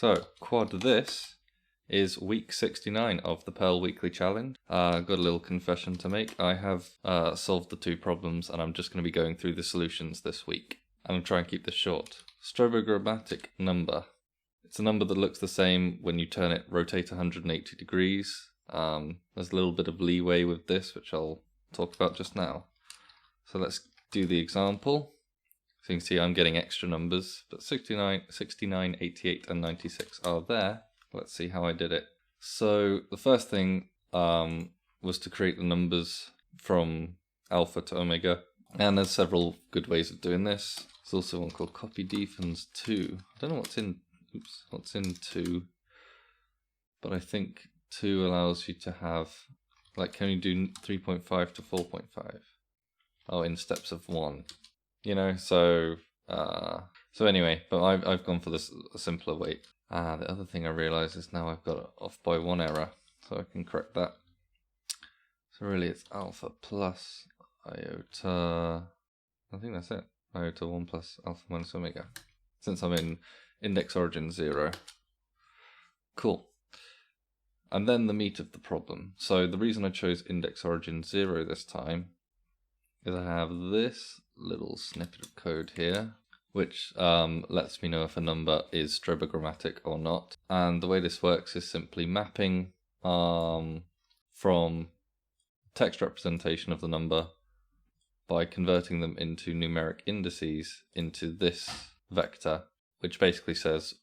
So, quad this is week 69 of the Perl Weekly Challenge. Got a little confession to make. I have solved the two problems and I'm just going to be going through the solutions this week. I'm going to try and keep this short. Strobogrammatic number. It's a number that looks the same when you turn it, rotate 180 degrees. There's a little bit of leeway with this, which I'll talk about just now. So let's do the example. So you can see I'm getting extra numbers, but 69, 88 and 96 are there. Let's see how I did it. So the first thing was to create the numbers from alpha to omega. And there's several good ways of doing this. There's also one called copy defins 2. I don't know what's in 2, but I think 2 allows you to have, like, can you do 3.5 to 4.5? Oh, in steps of 1. You know, so anyway, but I've gone for this simpler way. The other thing I realise is now I've got it off by 1 error, so I can correct that. So really it's alpha plus iota, I think that's it, iota 1 plus alpha minus omega, since I'm in index origin 0. Cool. And then the meat of the problem. So the reason I chose index origin 0 this time is I have this little snippet of code here, which lets me know if a number is strobogrammatic or not. And the way this works is simply mapping from text representation of the number by converting them into numeric indices into this vector, which basically says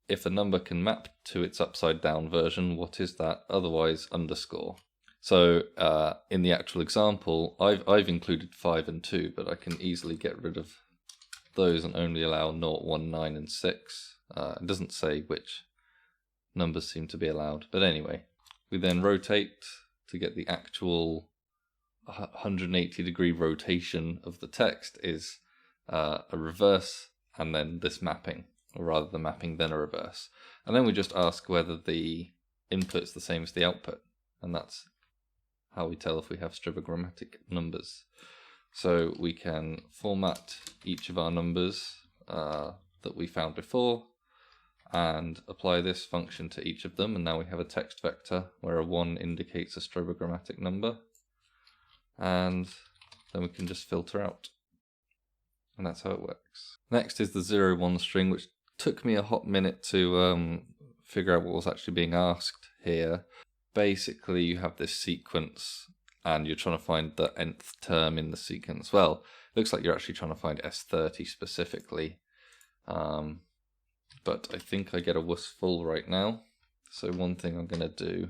if a number can map to its upside down version, what is that? Otherwise underscore. So in the actual example, I've included 5 and 2, but I can easily get rid of those and only allow 0, 1, 9 and 6. It doesn't say which numbers seem to be allowed. But anyway, we then rotate to get the actual 180 degree rotation of the text is a reverse and then this mapping, or rather the mapping then a reverse. And then we just ask whether the input's the same as the output. And that's how we tell if we have strobogrammatic numbers. So we can format each of our numbers that we found before and apply this function to each of them, and now we have a text vector where a 1 indicates a strobogrammatic number, and then we can just filter out, and that's how it works. Next is the 0, 1 string, which took me a hot minute to figure out what was actually being asked here. Basically, you have this sequence and you're trying to find the nth term in the sequence. Well, it looks like you're actually trying to find S30 specifically. But I think I get a wuss full right now. So one thing I'm going to do,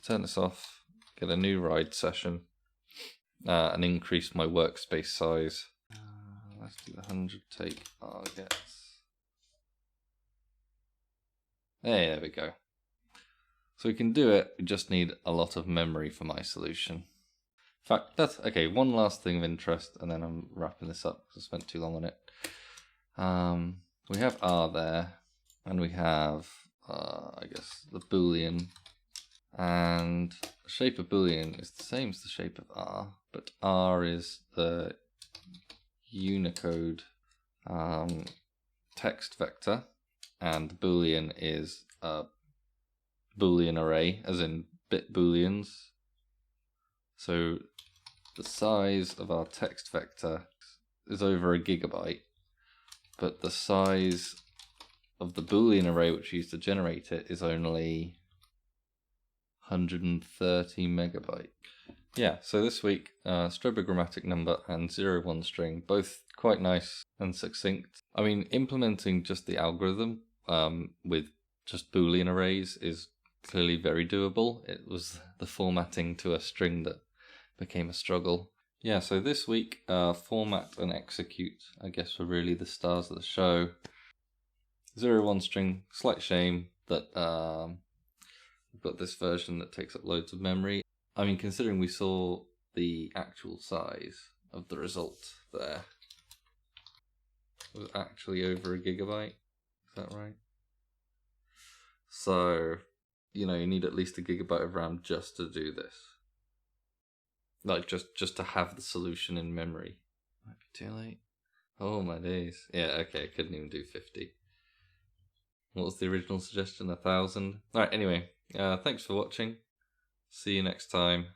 turn this off, get a new ride session, and increase my workspace size. Let's do the 100 take targets. Hey, there we go. So we can do it, we just need a lot of memory for my solution. In fact, that's okay. One last thing of interest, and then I'm wrapping this up because I spent too long on it. We have R there, and we have, I guess, the Boolean. And the shape of Boolean is the same as the shape of R, but R is the Unicode text vector, and Boolean is a Boolean array, as in bit booleans. So the size of our text vector is over 1 GB, but the size of the Boolean array which we used to generate it is only 130 megabyte. Yeah, so this week, strobogrammatic number and 0, 1 string, both quite nice and succinct. I mean, implementing just the algorithm with just Boolean arrays is clearly very doable. It was the formatting to a string that became a struggle. Yeah, so this week, format and execute, I guess, were really the stars of the show. 0, 1 string, slight shame that we've got this version that takes up loads of memory. I mean, considering we saw the actual size of the result there, it was actually over 1 GB. Is that right? So, you know, you need at least 1 GB of RAM just to do this. Like, just to have the solution in memory. Might be too late. Oh my days. Yeah, okay, I couldn't even do 50. What was the original suggestion? 1,000. Alright, anyway, thanks for watching. See you next time.